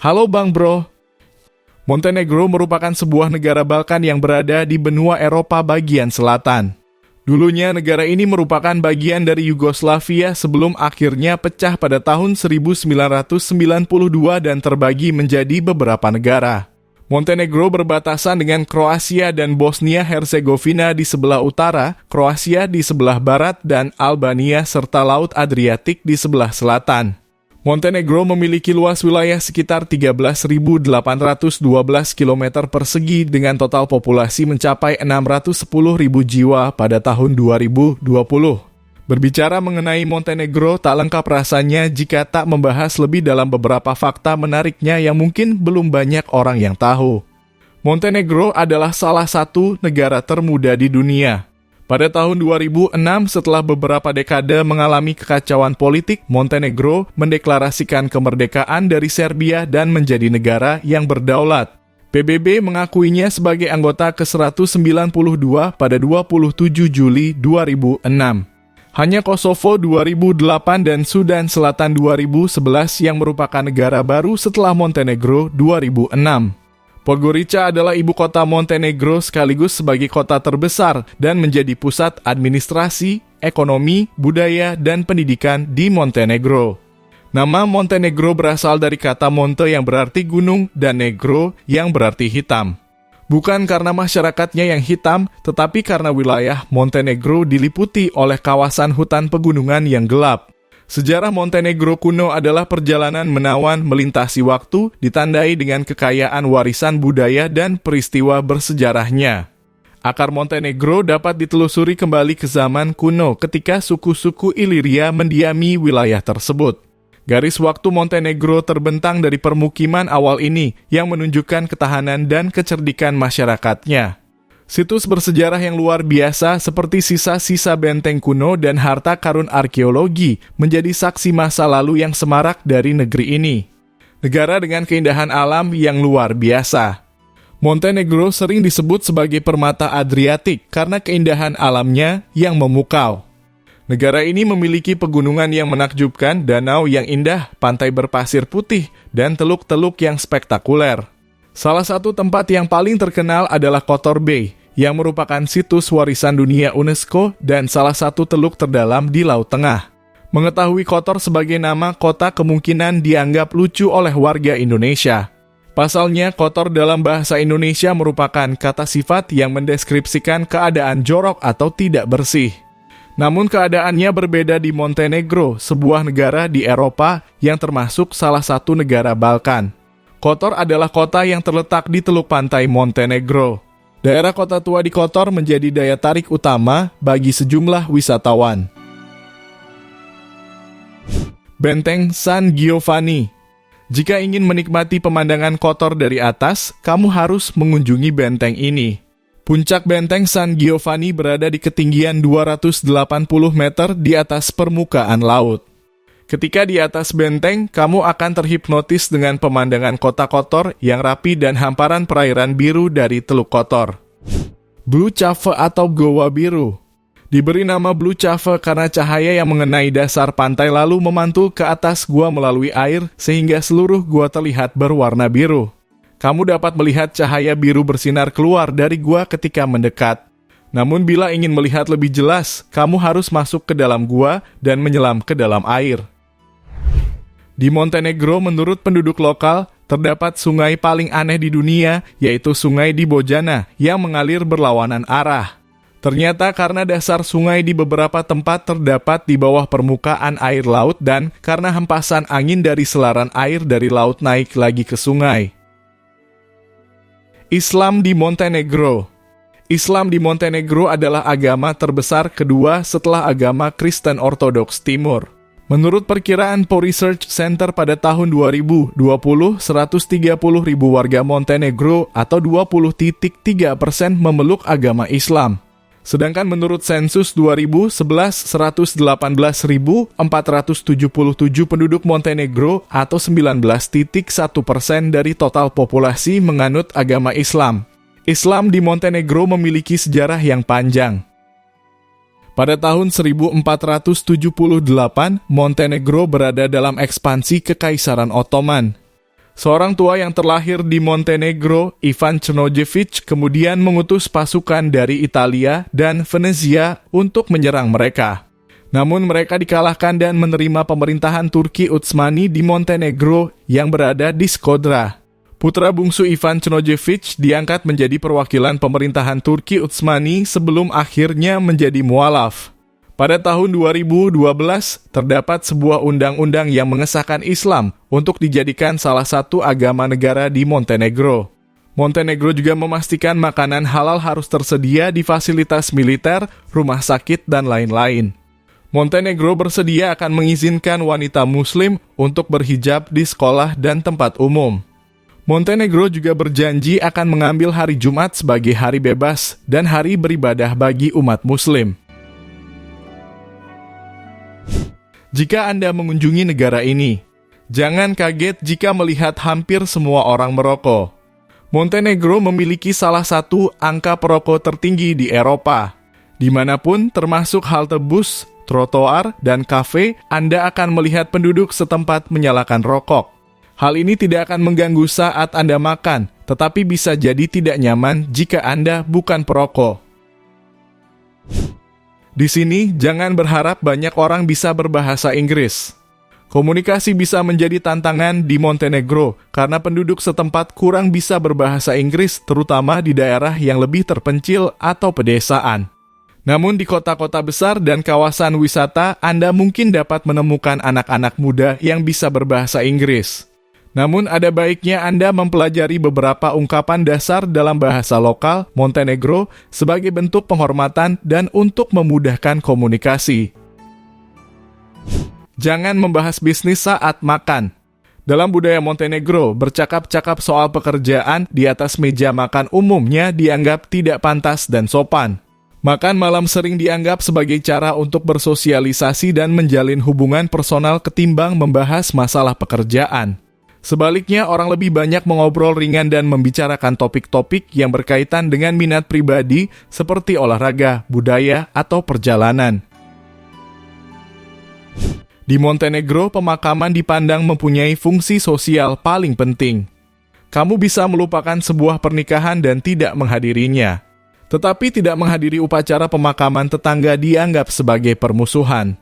Halo Bang Bro. Montenegro merupakan sebuah negara Balkan yang berada di benua Eropa bagian selatan. Dulunya negara ini merupakan bagian dari Yugoslavia sebelum akhirnya pecah pada tahun 1992 dan terbagi menjadi beberapa negara. Montenegro berbatasan dengan Kroasia dan Bosnia-Herzegovina di sebelah utara, Kroasia di sebelah barat, dan Albania serta Laut Adriatik di sebelah selatan. Montenegro memiliki luas wilayah sekitar 13.812 km persegi dengan total populasi mencapai 610.000 jiwa pada tahun 2020. Berbicara mengenai Montenegro, tak lengkap rasanya jika tak membahas lebih dalam beberapa fakta menariknya yang mungkin belum banyak orang yang tahu. Montenegro adalah salah satu negara termuda di dunia. Pada tahun 2006, setelah beberapa dekade mengalami kekacauan politik, Montenegro mendeklarasikan kemerdekaan dari Serbia dan menjadi negara yang berdaulat. PBB mengakuinya sebagai anggota ke-192 pada 27 Juli 2006. Hanya Kosovo 2008 dan Sudan Selatan 2011 yang merupakan negara baru setelah Montenegro 2006. Podgorica adalah ibu kota Montenegro sekaligus sebagai kota terbesar dan menjadi pusat administrasi, ekonomi, budaya, dan pendidikan di Montenegro. Nama Montenegro berasal dari kata monte yang berarti gunung dan negro yang berarti hitam. Bukan karena masyarakatnya yang hitam, tetapi karena wilayah Montenegro diliputi oleh kawasan hutan pegunungan yang gelap. Sejarah Montenegro kuno adalah perjalanan menawan melintasi waktu, ditandai dengan kekayaan warisan budaya dan peristiwa bersejarahnya. Akar Montenegro dapat ditelusuri kembali ke zaman kuno ketika suku-suku Iliria mendiami wilayah tersebut. Garis waktu Montenegro terbentang dari permukiman awal ini yang menunjukkan ketahanan dan kecerdikan masyarakatnya. Situs bersejarah yang luar biasa seperti sisa-sisa benteng kuno dan harta karun arkeologi menjadi saksi masa lalu yang semarak dari negeri ini. Negara dengan keindahan alam yang luar biasa. Montenegro sering disebut sebagai permata Adriatik karena keindahan alamnya yang memukau. Negara ini memiliki pegunungan yang menakjubkan, danau yang indah, pantai berpasir putih, dan teluk-teluk yang spektakuler. Salah satu tempat yang paling terkenal adalah Kotor Bay, yang merupakan situs warisan dunia UNESCO dan salah satu teluk terdalam di Laut Tengah. Mengetahui Kotor sebagai nama kota kemungkinan dianggap lucu oleh warga Indonesia. Pasalnya, kotor dalam bahasa Indonesia merupakan kata sifat yang mendeskripsikan keadaan jorok atau tidak bersih. Namun keadaannya berbeda di Montenegro, sebuah negara di Eropa yang termasuk salah satu negara Balkan. Kotor adalah kota yang terletak di teluk pantai Montenegro. Daerah kota tua di Kotor menjadi daya tarik utama bagi sejumlah wisatawan. Benteng San Giovanni. Jika ingin menikmati pemandangan Kotor dari atas, kamu harus mengunjungi benteng ini. Puncak benteng San Giovanni berada di ketinggian 280 meter di atas permukaan laut. Ketika di atas benteng, kamu akan terhipnotis dengan pemandangan kota Kotor yang rapi dan hamparan perairan biru dari Teluk Kotor. Blue Cave atau Goa Biru. Diberi nama Blue Cave karena cahaya yang mengenai dasar pantai lalu memantul ke atas gua melalui air sehingga seluruh gua terlihat berwarna biru. Kamu dapat melihat cahaya biru bersinar keluar dari gua ketika mendekat. Namun bila ingin melihat lebih jelas, kamu harus masuk ke dalam gua dan menyelam ke dalam air. Di Montenegro, menurut penduduk lokal, terdapat sungai paling aneh di dunia, yaitu Sungai di Bojana, yang mengalir berlawanan arah. Ternyata karena dasar sungai di beberapa tempat terdapat di bawah permukaan air laut dan karena hempasan angin dari selaran air dari laut naik lagi ke sungai. Islam di Montenegro. Islam di Montenegro adalah agama terbesar kedua setelah agama Kristen Ortodoks Timur. Menurut perkiraan Pew Research Center pada tahun 2020, 130.000 warga Montenegro atau 20.3% memeluk agama Islam. Sedangkan menurut sensus 2011, 118.477 penduduk Montenegro atau 19.1% dari total populasi menganut agama Islam. Islam di Montenegro memiliki sejarah yang panjang. Pada tahun 1478, Montenegro berada dalam ekspansi Kekaisaran Ottoman. Seorang tua yang terlahir di Montenegro, Ivan Crnojević, kemudian mengutus pasukan dari Italia dan Venezia untuk menyerang mereka. Namun mereka dikalahkan dan menerima pemerintahan Turki Utsmani di Montenegro yang berada di Shkodra. Putra bungsu Ivan Crnojević diangkat menjadi perwakilan pemerintahan Turki Utsmani sebelum akhirnya menjadi mualaf. Pada tahun 2012, terdapat sebuah undang-undang yang mengesahkan Islam untuk dijadikan salah satu agama negara di Montenegro. Montenegro juga memastikan makanan halal harus tersedia di fasilitas militer, rumah sakit, dan lain-lain. Montenegro bersedia akan mengizinkan wanita Muslim untuk berhijab di sekolah dan tempat umum. Montenegro juga berjanji akan mengambil hari Jumat sebagai hari bebas dan hari beribadah bagi umat Muslim. Jika Anda mengunjungi negara ini, jangan kaget jika melihat hampir semua orang merokok. Montenegro memiliki salah satu angka perokok tertinggi di Eropa. Dimanapun, termasuk halte bus, trotoar, dan kafe, Anda akan melihat penduduk setempat menyalakan rokok. Hal ini tidak akan mengganggu saat Anda makan, tetapi bisa jadi tidak nyaman jika Anda bukan perokok. Di sini, jangan berharap banyak orang bisa berbahasa Inggris. Komunikasi bisa menjadi tantangan di Montenegro karena penduduk setempat kurang bisa berbahasa Inggris, terutama di daerah yang lebih terpencil atau pedesaan. Namun di kota-kota besar dan kawasan wisata, Anda mungkin dapat menemukan anak-anak muda yang bisa berbahasa Inggris. Namun ada baiknya Anda mempelajari beberapa ungkapan dasar dalam bahasa lokal Montenegro sebagai bentuk penghormatan dan untuk memudahkan komunikasi. Jangan membahas bisnis saat makan. Dalam budaya Montenegro, bercakap-cakap soal pekerjaan di atas meja makan umumnya dianggap tidak pantas dan sopan. Makan malam sering dianggap sebagai cara untuk bersosialisasi dan menjalin hubungan personal ketimbang membahas masalah pekerjaan. Sebaliknya, orang lebih banyak mengobrol ringan dan membicarakan topik-topik yang berkaitan dengan minat pribadi seperti olahraga, budaya, atau perjalanan. Di Montenegro, pemakaman dipandang mempunyai fungsi sosial paling penting. Kamu bisa melupakan sebuah pernikahan dan tidak menghadirinya. Tetapi tidak menghadiri upacara pemakaman tetangga dianggap sebagai permusuhan.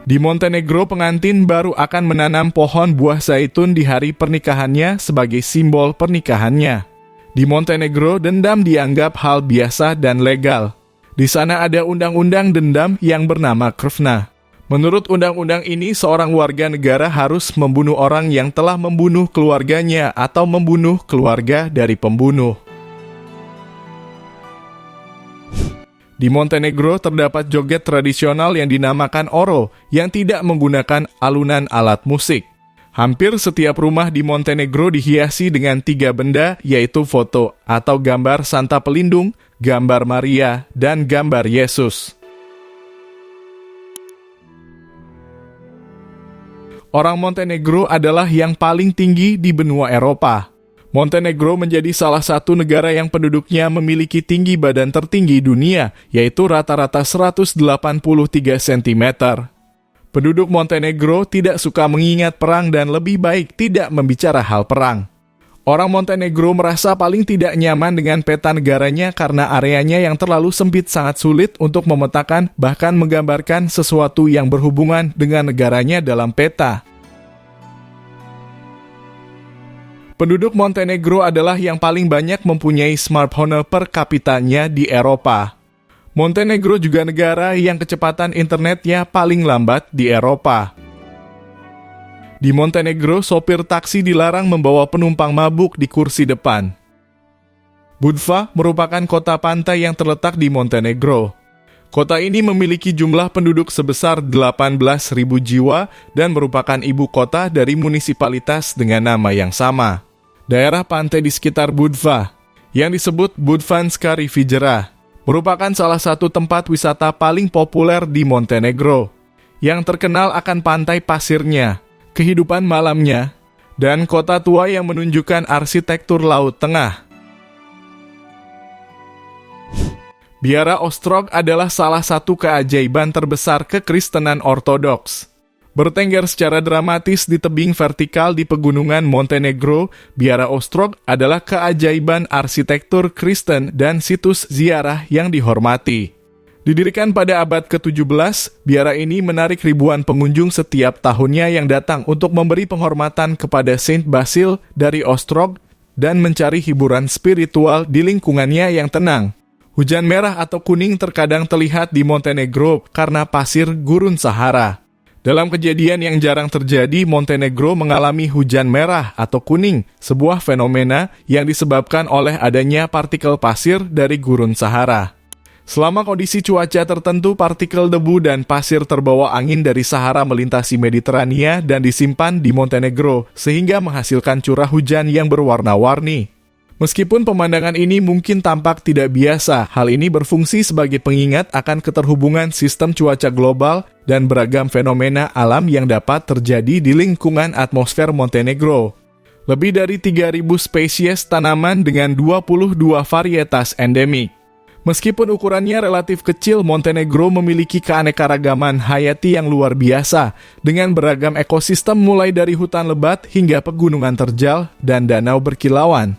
Di Montenegro, pengantin baru akan menanam pohon buah zaitun di hari pernikahannya sebagai simbol pernikahannya. Di Montenegro, dendam dianggap hal biasa dan legal. Di sana ada undang-undang dendam yang bernama krvna. Menurut undang-undang ini, seorang warga negara harus membunuh orang yang telah membunuh keluarganya atau membunuh keluarga dari pembunuh. Di Montenegro terdapat joget tradisional yang dinamakan oro yang tidak menggunakan alunan alat musik. Hampir setiap rumah di Montenegro dihiasi dengan 3 benda, yaitu foto atau gambar Santa Pelindung, gambar Maria, dan gambar Yesus. Orang Montenegro adalah yang paling tinggi di benua Eropa. Montenegro menjadi salah satu negara yang penduduknya memiliki tinggi badan tertinggi dunia, yaitu rata-rata 183 cm. Penduduk Montenegro tidak suka mengingat perang dan lebih baik tidak membicara hal perang. Orang Montenegro merasa paling tidak nyaman dengan peta negaranya karena areanya yang terlalu sempit sangat sulit untuk memetakan bahkan menggambarkan sesuatu yang berhubungan dengan negaranya dalam peta. Penduduk Montenegro adalah yang paling banyak mempunyai smartphone per kapitanya di Eropa. Montenegro juga negara yang kecepatan internetnya paling lambat di Eropa. Di Montenegro, sopir taksi dilarang membawa penumpang mabuk di kursi depan. Budva merupakan kota pantai yang terletak di Montenegro. Kota ini memiliki jumlah penduduk sebesar 18.000 jiwa dan merupakan ibu kota dari munisipalitas dengan nama yang sama. Daerah pantai di sekitar Budva, yang disebut Budvanska Riviera, merupakan salah satu tempat wisata paling populer di Montenegro, yang terkenal akan pantai pasirnya, kehidupan malamnya, dan kota tua yang menunjukkan arsitektur Laut Tengah. Biara Ostrog adalah salah satu keajaiban terbesar kekristenan Ortodoks. Bertengger secara dramatis di tebing vertikal di pegunungan Montenegro, Biara Ostrog adalah keajaiban arsitektur Kristen dan situs ziarah yang dihormati. Didirikan pada abad ke-17, biara ini menarik ribuan pengunjung setiap tahunnya yang datang untuk memberi penghormatan kepada Saint Basil dari Ostrog dan mencari hiburan spiritual di lingkungannya yang tenang. Hujan merah atau kuning terkadang terlihat di Montenegro karena pasir gurun Sahara. Dalam kejadian yang jarang terjadi, Montenegro mengalami hujan merah atau kuning, sebuah fenomena yang disebabkan oleh adanya partikel pasir dari gurun Sahara. Selama kondisi cuaca tertentu, partikel debu dan pasir terbawa angin dari Sahara melintasi Mediterania dan disimpan di Montenegro, sehingga menghasilkan curah hujan yang berwarna-warni. Meskipun pemandangan ini mungkin tampak tidak biasa, hal ini berfungsi sebagai pengingat akan keterhubungan sistem cuaca global dan beragam fenomena alam yang dapat terjadi di lingkungan atmosfer Montenegro. Lebih dari 3.000 spesies tanaman dengan 22 varietas endemik. Meskipun ukurannya relatif kecil, Montenegro memiliki keanekaragaman hayati yang luar biasa, dengan beragam ekosistem mulai dari hutan lebat hingga pegunungan terjal dan danau berkilauan.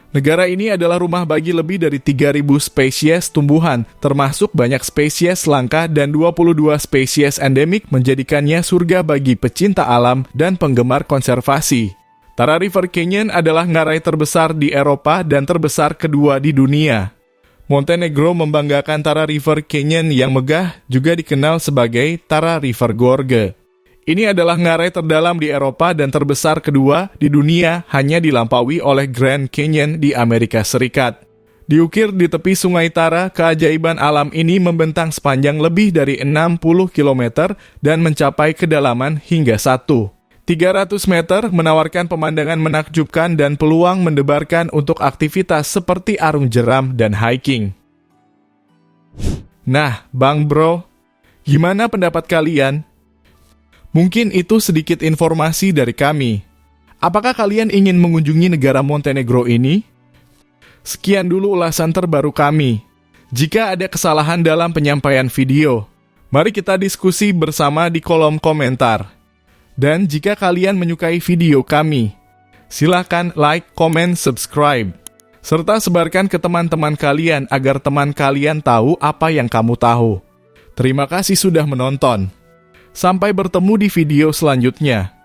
Negara ini adalah rumah bagi lebih dari 3.000 spesies tumbuhan, termasuk banyak spesies langka dan 22 spesies endemik menjadikannya surga bagi pecinta alam dan penggemar konservasi. Tara River Canyon adalah ngarai terbesar di Eropa dan terbesar kedua di dunia. Montenegro membanggakan Tara River Canyon yang megah, juga dikenal sebagai Tara River Gorge. Ini adalah ngarai terdalam di Eropa dan terbesar kedua di dunia, hanya dilampaui oleh Grand Canyon di Amerika Serikat. Diukir di tepi Sungai Tara, keajaiban alam ini membentang sepanjang lebih dari 60 km dan mencapai kedalaman hingga 300 meter, menawarkan pemandangan menakjubkan dan peluang mendebarkan untuk aktivitas seperti arung jeram dan hiking. Nah, Bang Bro, gimana pendapat kalian? Mungkin itu sedikit informasi dari kami. Apakah kalian ingin mengunjungi negara Montenegro ini? Sekian dulu ulasan terbaru kami. Jika ada kesalahan dalam penyampaian video, mari kita diskusi bersama di kolom komentar. Dan jika kalian menyukai video kami, silakan like, comment, subscribe. Serta sebarkan ke teman-teman kalian agar teman kalian tahu apa yang kamu tahu. Terima kasih sudah menonton. Sampai bertemu di video selanjutnya.